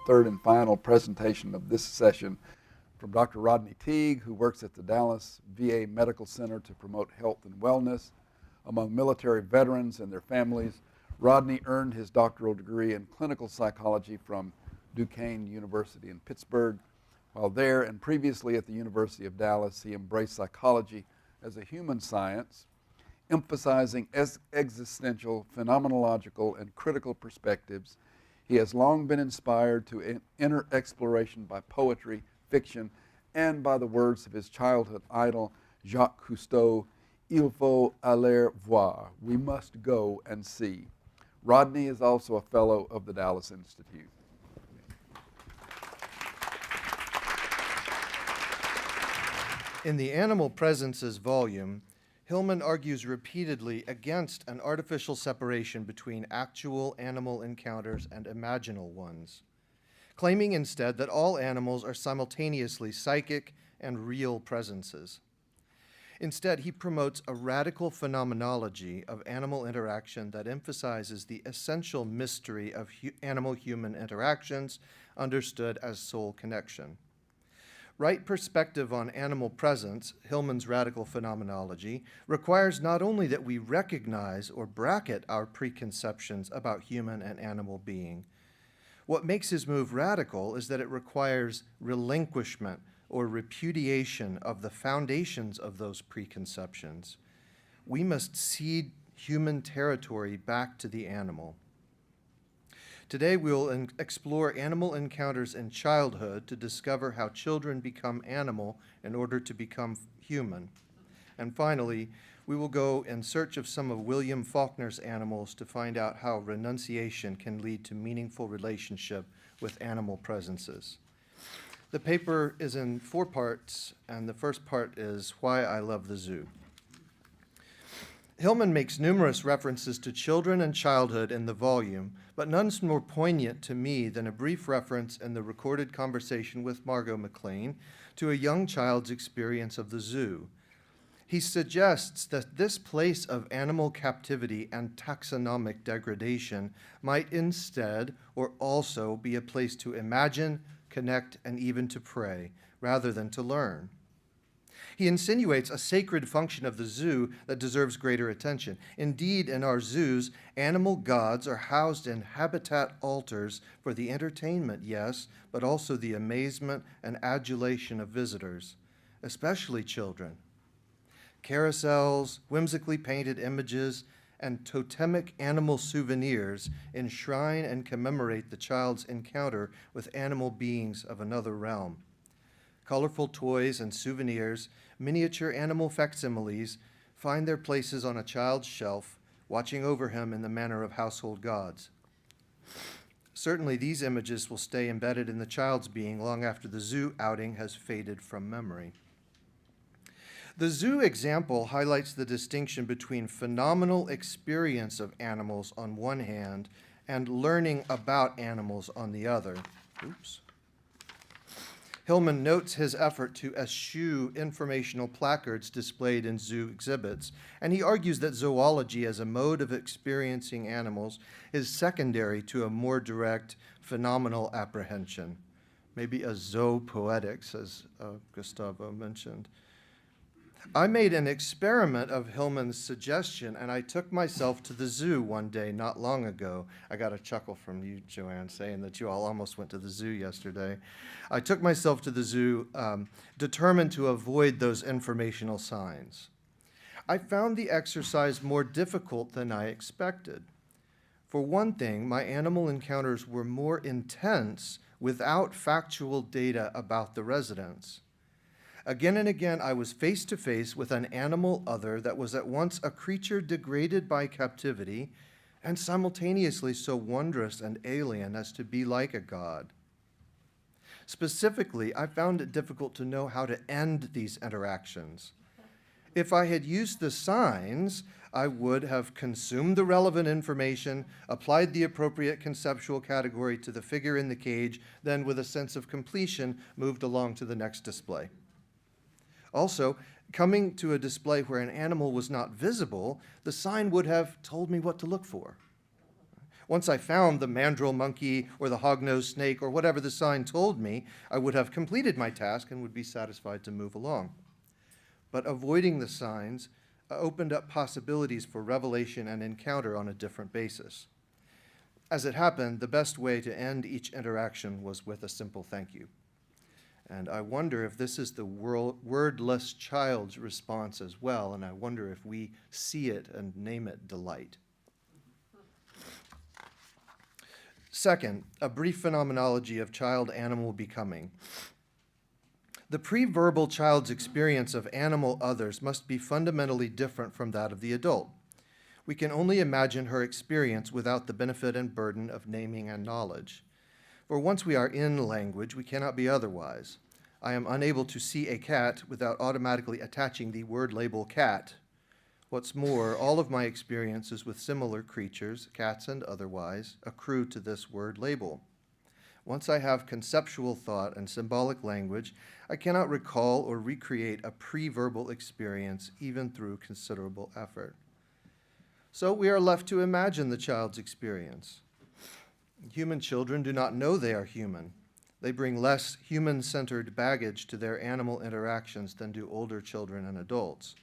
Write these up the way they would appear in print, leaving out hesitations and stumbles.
third and final presentation of this session from Dr. Rodney Teague, who works at the Dallas VA Medical Center to promote health and wellness among military veterans and their families. Rodney earned his doctoral degree in clinical psychology from Duquesne University in Pittsburgh. While there and previously at the University of Dallas, he embraced psychology as a human science, emphasizing existential, phenomenological, and critical perspectives. He has long been inspired to inner exploration by poetry, fiction, and by the words of his childhood idol, Jacques Cousteau, Il faut aller voir, we must go and see. Rodney is also a fellow of the Dallas Institute. In the Animal Presences volume, Hillman argues repeatedly against an artificial separation between actual animal encounters and imaginal ones, claiming instead that all animals are simultaneously psychic and real presences. Instead, he promotes a radical phenomenology of animal interaction that emphasizes the essential mystery of animal-human interactions understood as soul connection. Right perspective on animal presence, Hillman's radical phenomenology, requires not only that we recognize or bracket our preconceptions about human and animal being. What makes his move radical is that it requires relinquishment or repudiation of the foundations of those preconceptions. We must cede human territory back to the animal. Today we will explore animal encounters in childhood to discover how children become animal in order to become human. And finally, we will go in search of some of William Faulkner's animals to find out how renunciation can lead to meaningful relationship with animal presences. The paper is in 4 parts, and the first part is Why I Love the Zoo. Hillman makes numerous references to children and childhood in the volume, but none's more poignant to me than a brief reference in the recorded conversation with Margot McLean to a young child's experience of the zoo. He suggests that this place of animal captivity and taxonomic degradation might instead or also be a place to imagine, connect, and even to pray, rather than to learn. He insinuates a sacred function of the zoo that deserves greater attention. Indeed, in our zoos, animal gods are housed in habitat altars for the entertainment, yes, but also the amazement and adulation of visitors, especially children. Carousels, whimsically painted images, and totemic animal souvenirs enshrine and commemorate the child's encounter with animal beings of another realm. Colorful toys and souvenirs, miniature animal facsimiles, find their places on a child's shelf, watching over him in the manner of household gods. Certainly, these images will stay embedded in the child's being long after the zoo outing has faded from memory. The zoo example highlights the distinction between phenomenal experience of animals on one hand and learning about animals on the other. Oops. Hillman notes his effort to eschew informational placards displayed in zoo exhibits, and he argues that zoology as a mode of experiencing animals is secondary to a more direct phenomenal apprehension, maybe a zoopoetics, as Gustavo mentioned. I made an experiment of Hillman's suggestion, and I took myself to the zoo one day not long ago. I got a chuckle from you, Joanne, saying that you all almost went to the zoo yesterday. I took myself to the zoo, determined to avoid those informational signs. I found the exercise more difficult than I expected. For one thing, my animal encounters were more intense without factual data about the residents. Again and again, I was face to face with an animal other that was at once a creature degraded by captivity and simultaneously so wondrous and alien as to be like a god. Specifically, I found it difficult to know how to end these interactions. If I had used the signs, I would have consumed the relevant information, applied the appropriate conceptual category to the figure in the cage, then with a sense of completion, moved along to the next display. Also, coming to a display where an animal was not visible, the sign would have told me what to look for. Once I found the mandrill monkey or the hog-nosed snake or whatever the sign told me, I would have completed my task and would be satisfied to move along. But avoiding the signs opened up possibilities for revelation and encounter on a different basis. As it happened, the best way to end each interaction was with a simple thank you. And I wonder if this is the wordless child's response as well, and I wonder if we see it and name it delight. Second, a brief phenomenology of child-animal becoming. The pre-verbal child's experience of animal others must be fundamentally different from that of the adult. We can only imagine her experience without the benefit and burden of naming and knowledge. For once we are in language, we cannot be otherwise. I am unable to see a cat without automatically attaching the word label cat. What's more, all of my experiences with similar creatures, cats and otherwise, accrue to this word label. Once I have conceptual thought and symbolic language, I cannot recall or recreate a pre-verbal experience even through considerable effort. So we are left to imagine the child's experience. Human children do not know they are human. They bring less human-centered baggage to their animal interactions than do older children and adults.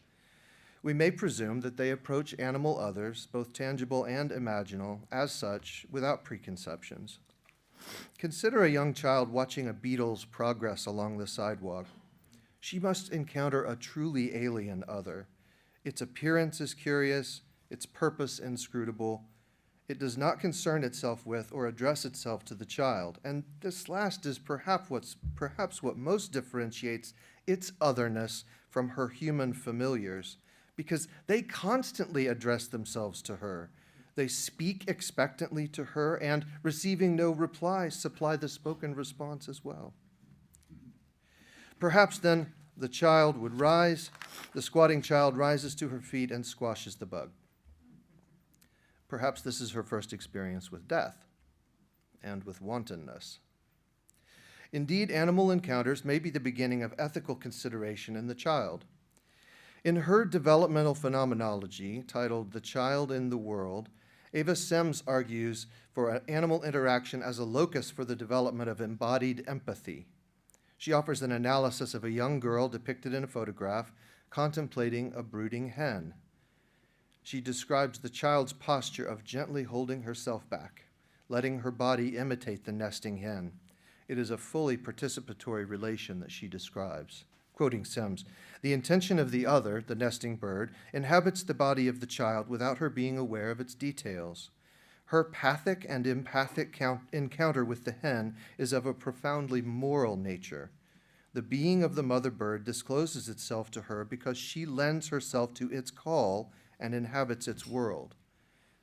We may presume that they approach animal others, both tangible and imaginal, as such, without preconceptions. Consider a young child watching a beetle's progress along the sidewalk. She must encounter a truly alien other. Its appearance is curious, its purpose inscrutable. It does not concern itself with or address itself to the child, and this last is perhaps what most differentiates its otherness from her human familiars, because they constantly address themselves to her. They speak expectantly to her, and receiving no reply, supply the spoken response as well. Perhaps then the child would rise, the squatting child rises to her feet and squashes the bug. Perhaps this is her first experience with death and with wantonness. Indeed, animal encounters may be the beginning of ethical consideration in the child. In her developmental phenomenology, titled The Child in the World, Ava Sims argues for animal interaction as a locus for the development of embodied empathy. She offers an analysis of a young girl depicted in a photograph contemplating a brooding hen. She describes the child's posture of gently holding herself back, letting her body imitate the nesting hen. It is a fully participatory relation that she describes. Quoting Sims, "The intention of the other, the nesting bird, inhabits the body of the child without her being aware of its details. Her pathic and empathic encounter with the hen is of a profoundly moral nature. The being of the mother bird discloses itself to her because she lends herself to its call and inhabits its world.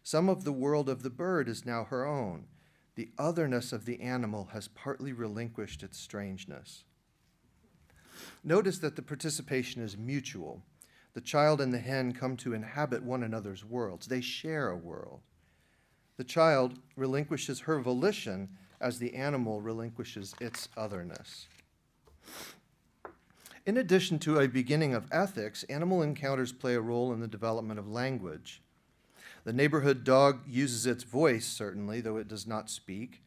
Some of the world of the bird is now her own. The otherness of the animal has partly relinquished its strangeness." Notice that the participation is mutual. The child and the hen come to inhabit one another's worlds. They share a world. The child relinquishes her volition as the animal relinquishes its otherness. In addition to a beginning of ethics, animal encounters play a role in the development of language. The neighborhood dog uses its voice, certainly, though it does not speak.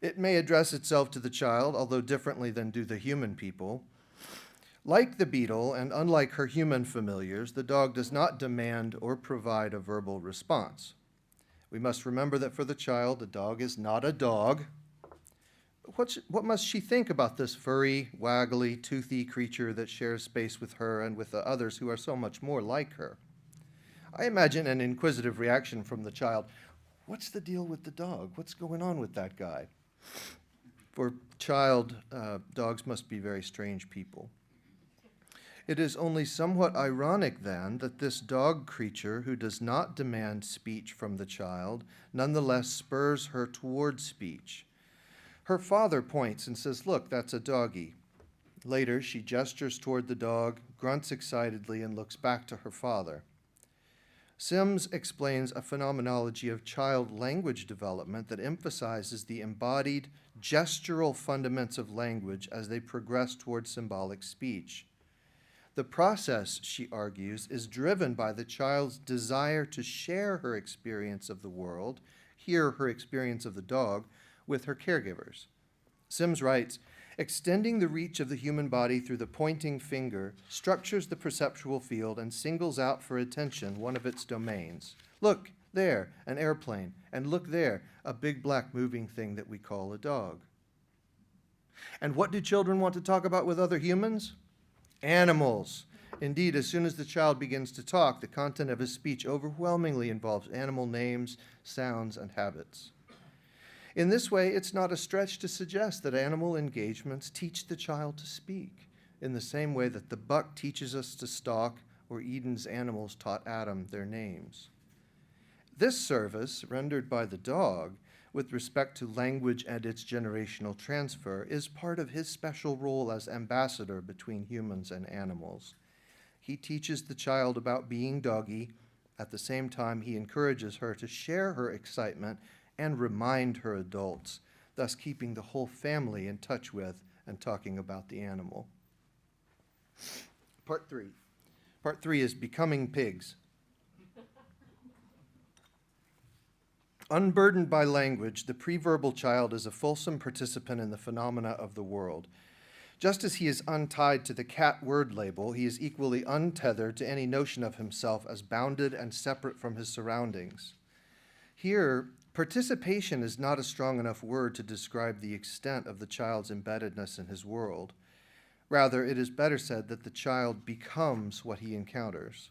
It may address itself to the child, although differently than do the human people. Like the beetle, and unlike her human familiars, the dog does not demand or provide a verbal response. We must remember that for the child, the dog is not a dog. What must she think about this furry, waggly, toothy creature that shares space with her and with the others who are so much more like her? I imagine an inquisitive reaction from the child. What's the deal with the dog? What's going on with that guy? For child, dogs must be very strange people. It is only somewhat ironic, then, that this dog creature who does not demand speech from the child nonetheless spurs her toward speech. Her father points and says, "Look, that's a doggy." Later, she gestures toward the dog, grunts excitedly, and looks back to her father. Sims explains a phenomenology of child language development that emphasizes the embodied, gestural fundaments of language as they progress toward symbolic speech. The process, she argues, is driven by the child's desire to share her experience of the world, hear her experience of the dog with her caregivers. Sims writes, extending the reach of the human body through the pointing finger structures the perceptual field and singles out for attention one of its domains. Look, there, an airplane, and look there, a big black moving thing that we call a dog. And what do children want to talk about with other humans? Animals. Indeed, as soon as the child begins to talk, the content of his speech overwhelmingly involves animal names, sounds, and habits. In this way, it's not a stretch to suggest that animal engagements teach the child to speak, in the same way that the buck teaches us to stalk, or Eden's animals taught Adam their names. This service, rendered by the dog, with respect to language and its generational transfer, is part of his special role as ambassador between humans and animals. He teaches the child about being doggy. At the same time, he encourages her to share her excitement and remind her adults, thus keeping the whole family in touch with and talking about the animal. Part 3. Part 3 is becoming pigs. Unburdened by language, the preverbal child is a fulsome participant in the phenomena of the world. Just as he is untied to the cat word label, he is equally untethered to any notion of himself as bounded and separate from his surroundings. Here, participation is not a strong enough word to describe the extent of the child's embeddedness in his world. Rather, it is better said that the child becomes what he encounters.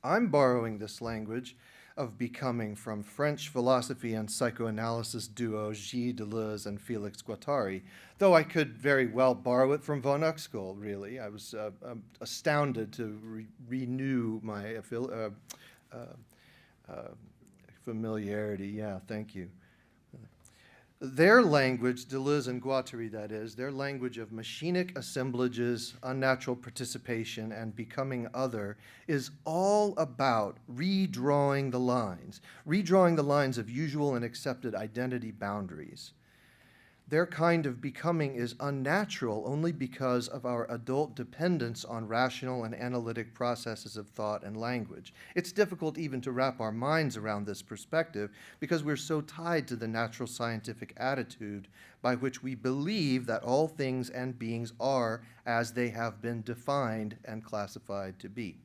I'm borrowing this language of becoming from French philosophy and psychoanalysis duo Gilles Deleuze and Félix Guattari, though I could very well borrow it from von Uxküll, really. I was astounded to renew my familiarity. Yeah, thank you. Their language, Deleuze and Guattari that is, their language of machinic assemblages, unnatural participation, and becoming other is all about redrawing the lines of usual and accepted identity boundaries. Their kind of becoming is unnatural only because of our adult dependence on rational and analytic processes of thought and language. It's difficult even to wrap our minds around this perspective because we're so tied to the natural scientific attitude by which we believe that all things and beings are as they have been defined and classified to be.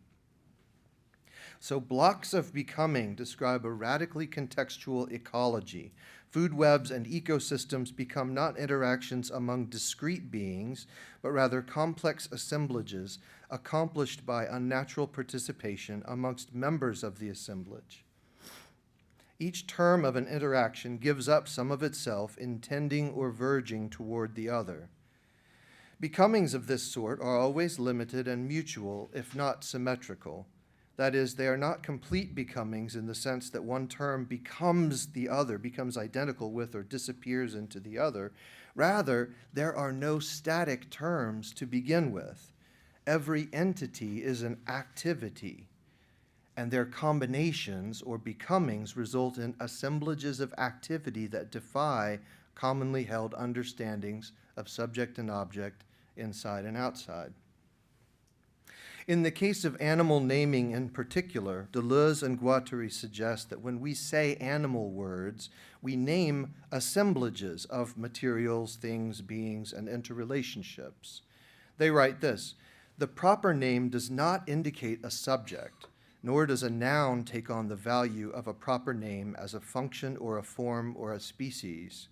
So blocks of becoming describe a radically contextual ecology. Food webs and ecosystems become not interactions among discrete beings, but rather complex assemblages accomplished by unnatural participation amongst members of the assemblage. Each term of an interaction gives up some of itself, intending or verging toward the other. Becomings of this sort are always limited and mutual, if not symmetrical. That is, they are not complete becomings in the sense that one term becomes the other, becomes identical with or disappears into the other. Rather, there are no static terms to begin with. Every entity is an activity, and their combinations or becomings result in assemblages of activity that defy commonly held understandings of subject and object, inside and outside. In the case of animal naming in particular, Deleuze and Guattari suggest that when we say animal words, we name assemblages of materials, things, beings, and interrelationships. They write this: the proper name does not indicate a subject, nor does a noun take on the value of a proper name as a function or a form or a species.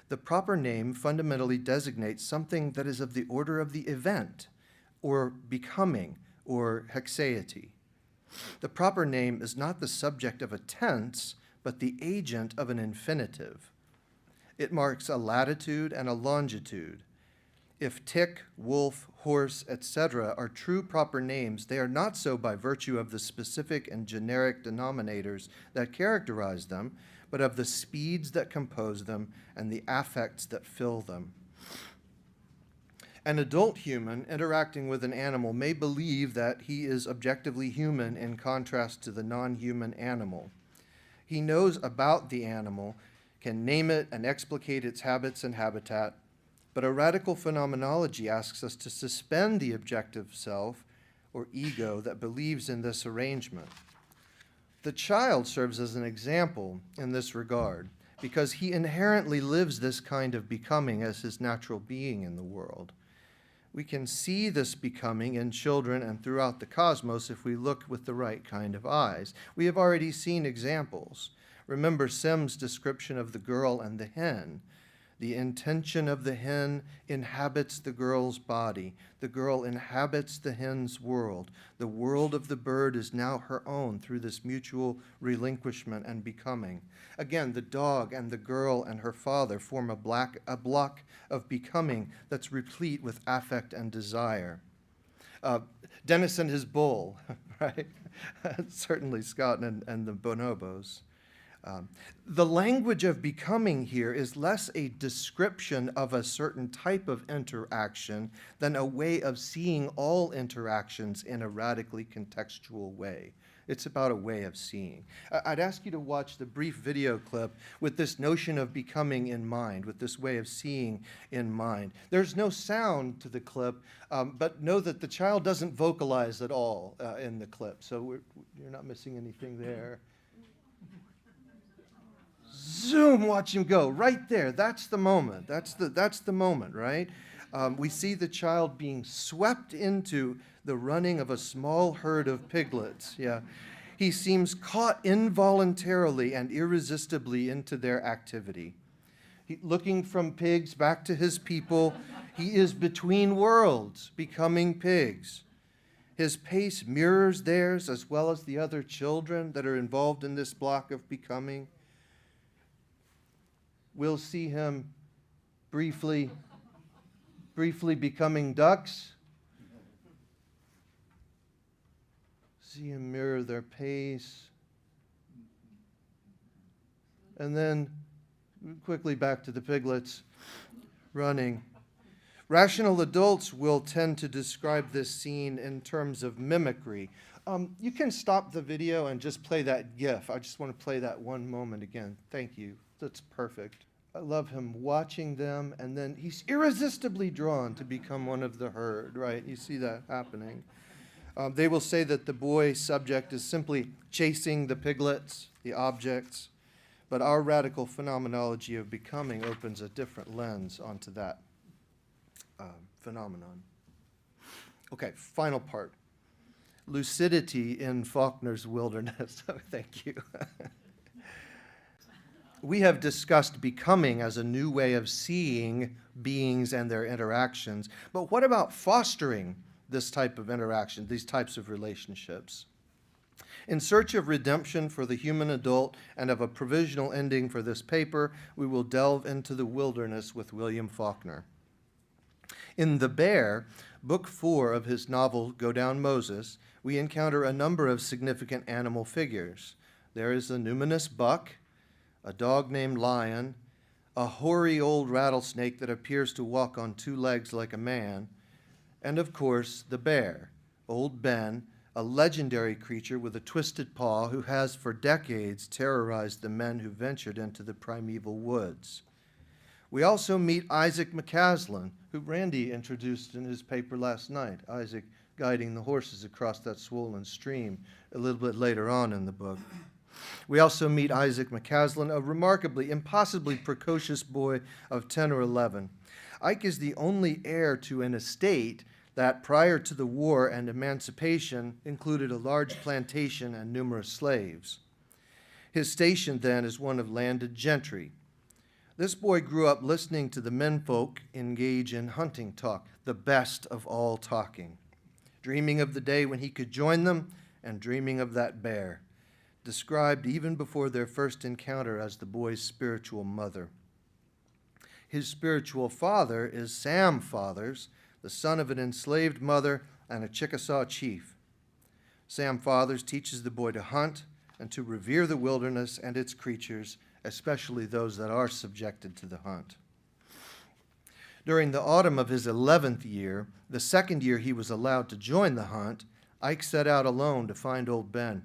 The proper name fundamentally designates something that is of the order of the event, or becoming, or hexaity. The proper name is not the subject of a tense, but the agent of an infinitive. It marks a latitude and a longitude. If tick, wolf, horse, etc. are true proper names, they are not so by virtue of the specific and generic denominators that characterize them, but of the speeds that compose them and the affects that fill them. An adult human interacting with an animal may believe that he is objectively human in contrast to the non-human animal. He knows about the animal, can name it and explicate its habits and habitat, but a radical phenomenology asks us to suspend the objective self or ego that believes in this arrangement. The child serves as an example in this regard because he inherently lives this kind of becoming as his natural being in the world. We can see this becoming in children and throughout the cosmos if we look with the right kind of eyes. We have already seen examples. Remember Sim's description of the girl and the hen. The intention of the hen inhabits the girl's body. The girl inhabits the hen's world. The world of the bird is now her own through this mutual relinquishment and becoming. Again, the dog and the girl and her father form a block of becoming that's replete with affect and desire. Dennis and his bull, right? Certainly Scott and the bonobos. The language of becoming here is less a description of a certain type of interaction than a way of seeing all interactions in a radically contextual way. It's about a way of seeing. I'd ask you to watch the brief video clip with this notion of becoming in mind, with this way of seeing in mind. There's no sound to the clip, but know that the child doesn't vocalize at all in the clip, so you're not missing anything there. Zoom, watch him go, right there. That's the moment. That's the moment, right? We see the child being swept into the running of a small herd of piglets. Yeah, he seems caught involuntarily and irresistibly into their activity. Looking from pigs back to his people, he is between worlds, becoming pigs. His pace mirrors theirs as well as the other children that are involved in this block of becoming. We'll see him briefly becoming ducks. See him mirror their pace. And then quickly back to the piglets running. Rational adults will tend to describe this scene in terms of mimicry. You can stop the video and just play that GIF. I just want to play that one moment again. Thank you. That's perfect. I love him watching them, and then he's irresistibly drawn to become one of the herd, right? You see that happening. They will say that the boy subject is simply chasing the piglets, the objects, but our radical phenomenology of becoming opens a different lens onto that phenomenon. Okay, final part. Lucidity in Faulkner's wilderness. Thank you. We have discussed becoming as a new way of seeing beings and their interactions, but what about fostering this type of interaction, these types of relationships? In search of redemption for the human adult and of a provisional ending for this paper, we will delve into the wilderness with William Faulkner. In The Bear, Book 4 of his novel Go Down Moses, we encounter a number of significant animal figures. There is a numinous buck, a dog named Lion, a hoary old rattlesnake that appears to walk on two legs like a man, and of course the bear, Old Ben, a legendary creature with a twisted paw who has for decades terrorized the men who ventured into the primeval woods. We also meet Isaac McCaslin, who Randy introduced in his paper last night, Isaac guiding the horses across that swollen stream a little bit later on in the book. We also meet Isaac McCaslin, a remarkably, impossibly precocious boy of 10 or 11. Ike is the only heir to an estate that, prior to the war and emancipation, included a large plantation and numerous slaves. His station then is one of landed gentry. This boy grew up listening to the menfolk engage in hunting talk, the best of all talking, dreaming of the day when he could join them and dreaming of that bear, described even before their first encounter as the boy's spiritual mother. His spiritual father is Sam Fathers, the son of an enslaved mother and a Chickasaw chief. Sam Fathers teaches the boy to hunt and to revere the wilderness and its creatures, especially those that are subjected to the hunt. During the autumn of his 11th year, the second year he was allowed to join the hunt, Ike set out alone to find Old Ben.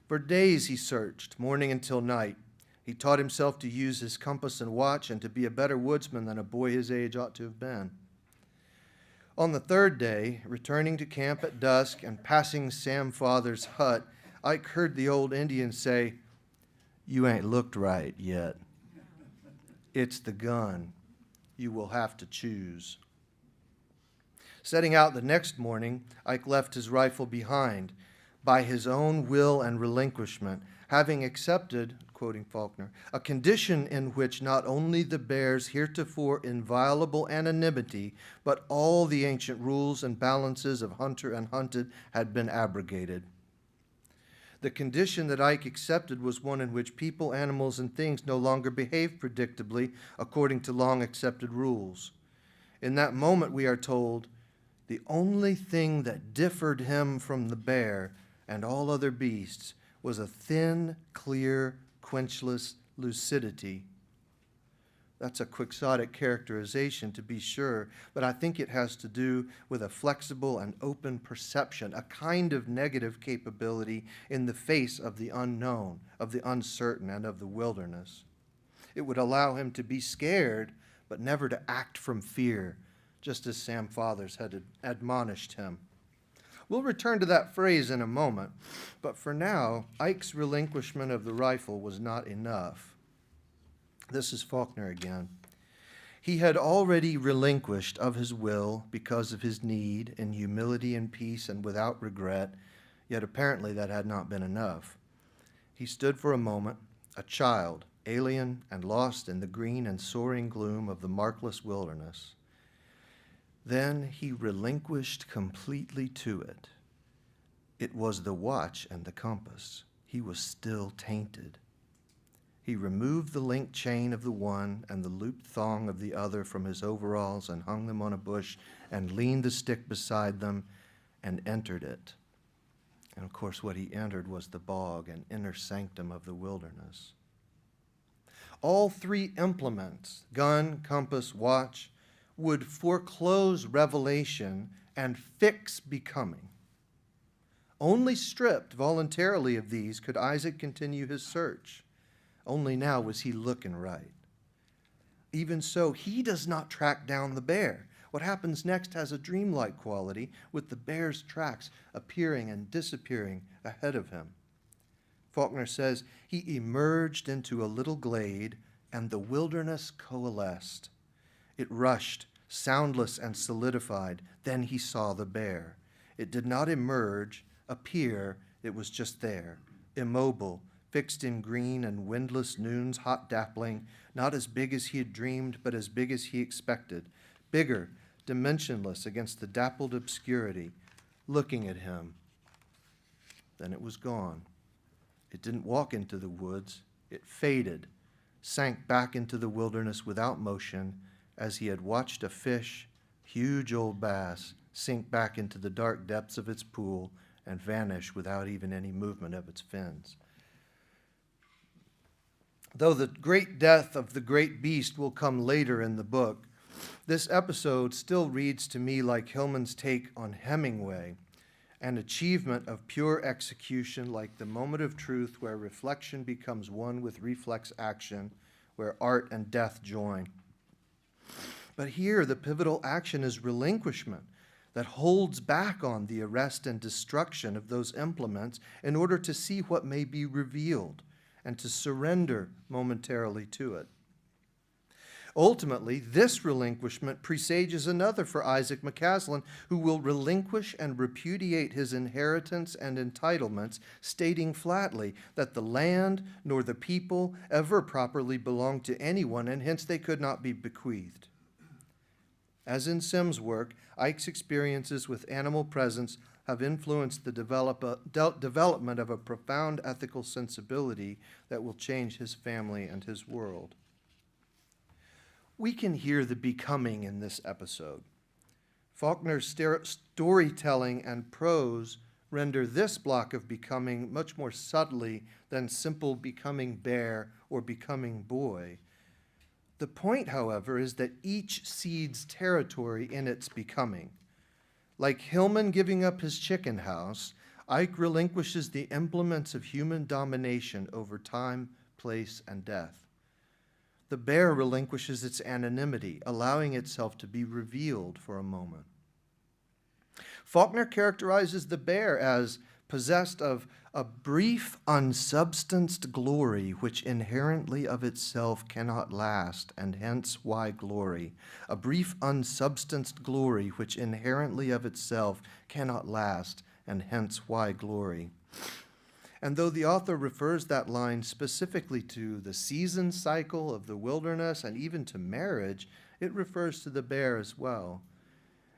For days he searched, morning until night. He taught himself to use his compass and watch and to be a better woodsman than a boy his age ought to have been. On the third day, returning to camp at dusk and passing Sam Father's hut, Ike heard the old Indian say, "You ain't looked right yet. It's the gun. You will have to choose." Setting out the next morning, Ike left his rifle behind by his own will and relinquishment, having accepted, quoting Faulkner, a condition in which not only the bear's heretofore inviolable anonymity, but all the ancient rules and balances of hunter and hunted had been abrogated. The condition that Ike accepted was one in which people, animals, and things no longer behaved predictably according to long accepted rules. In that moment, we are told, the only thing that differed him from the bear and all other beasts was a thin, clear, quenchless lucidity. That's a quixotic characterization, to be sure, but I think it has to do with a flexible and open perception, a kind of negative capability in the face of the unknown, of the uncertain, and of the wilderness. It would allow him to be scared, but never to act from fear, just as Sam Fathers had admonished him. We'll return to that phrase in a moment, but for now, Ike's relinquishment of the rifle was not enough. This is Faulkner again. He had already relinquished of his will because of his need in humility and peace and without regret, yet apparently that had not been enough. He stood for a moment, a child, alien and lost in the green and soaring gloom of the markless wilderness. Then he relinquished completely to it. It was the watch and the compass. He was still tainted. He removed the link chain of the one and the looped thong of the other from his overalls and hung them on a bush and leaned the stick beside them and entered it. And of course, what he entered was the bog, an inner sanctum of the wilderness. All three implements, gun, compass, watch, would foreclose revelation and fix becoming. Only stripped voluntarily of these could Isaac continue his search. Only now was he looking right. Even so, he does not track down the bear. What happens next has a dreamlike quality, with the bear's tracks appearing and disappearing ahead of him. Faulkner says, he emerged into a little glade, and the wilderness coalesced. It rushed, soundless and solidified. Then he saw the bear. It did not emerge, appear. It was just there, immobile, fixed in green and windless noon's hot dappling, not as big as he had dreamed, but as big as he expected, bigger, dimensionless against the dappled obscurity, looking at him. Then it was gone. It didn't walk into the woods. It faded, sank back into the wilderness without motion, as he had watched a fish, huge old bass, sink back into the dark depths of its pool and vanish without even any movement of its fins. Though the great death of the great beast will come later in the book, this episode still reads to me like Hillman's take on Hemingway, an achievement of pure execution, like the moment of truth where reflection becomes one with reflex action, where art and death join. But here, the pivotal action is relinquishment that holds back on the arrest and destruction of those implements in order to see what may be revealed and to surrender momentarily to it. Ultimately, this relinquishment presages another for Isaac McCaslin, who will relinquish and repudiate his inheritance and entitlements, stating flatly that the land nor the people ever properly belonged to anyone, and hence they could not be bequeathed. As in Sim's work, Ike's experiences with animal presence have influenced the development of a profound ethical sensibility that will change his family and his world. We can hear the becoming in this episode. Faulkner's storytelling and prose render this block of becoming much more subtly than simple becoming bear or becoming boy. The point, however, is that each cedes territory in its becoming. Like Hillman giving up his chicken house, Ike relinquishes the implements of human domination over time, place, and death. The bear relinquishes its anonymity, allowing itself to be revealed for a moment. Faulkner characterizes the bear as possessed of a brief, unsubstanced glory which inherently of itself cannot last, and hence why glory. A brief, unsubstanced glory which inherently of itself cannot last, and hence why glory. And though the author refers that line specifically to the season cycle of the wilderness and even to marriage, it refers to the bear as well.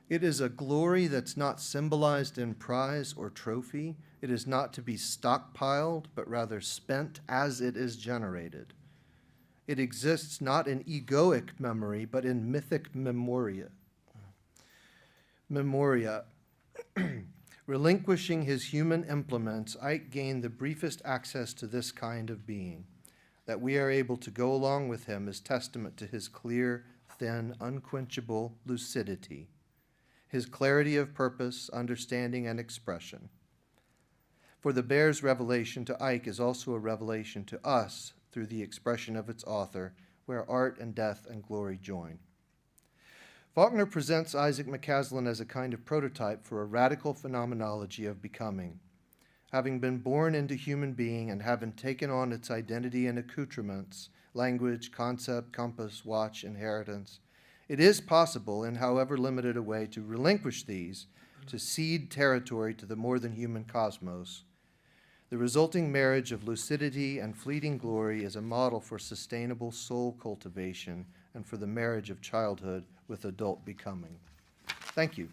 It is a glory that's not symbolized in prize or trophy. It is not to be stockpiled, but rather spent as it is generated. It exists not in egoic memory, but in mythic memoria. Relinquishing his human implements, Ike gained the briefest access to this kind of being. That we are able to go along with him is testament to his clear, thin, unquenchable lucidity, his clarity of purpose, understanding, and expression. For the bear's revelation to Ike is also a revelation to us through the expression of its author, where art and death and glory join. Faulkner presents Isaac McCaslin as a kind of prototype for a radical phenomenology of becoming. Having been born into human being and having taken on its identity and accoutrements, language, concept, compass, watch, inheritance, it is possible, in however limited a way, to relinquish these, to cede territory to the more than human cosmos. The resulting marriage of lucidity and fleeting glory is a model for sustainable soul cultivation and for the marriage of childhood with adult becoming. Thank you.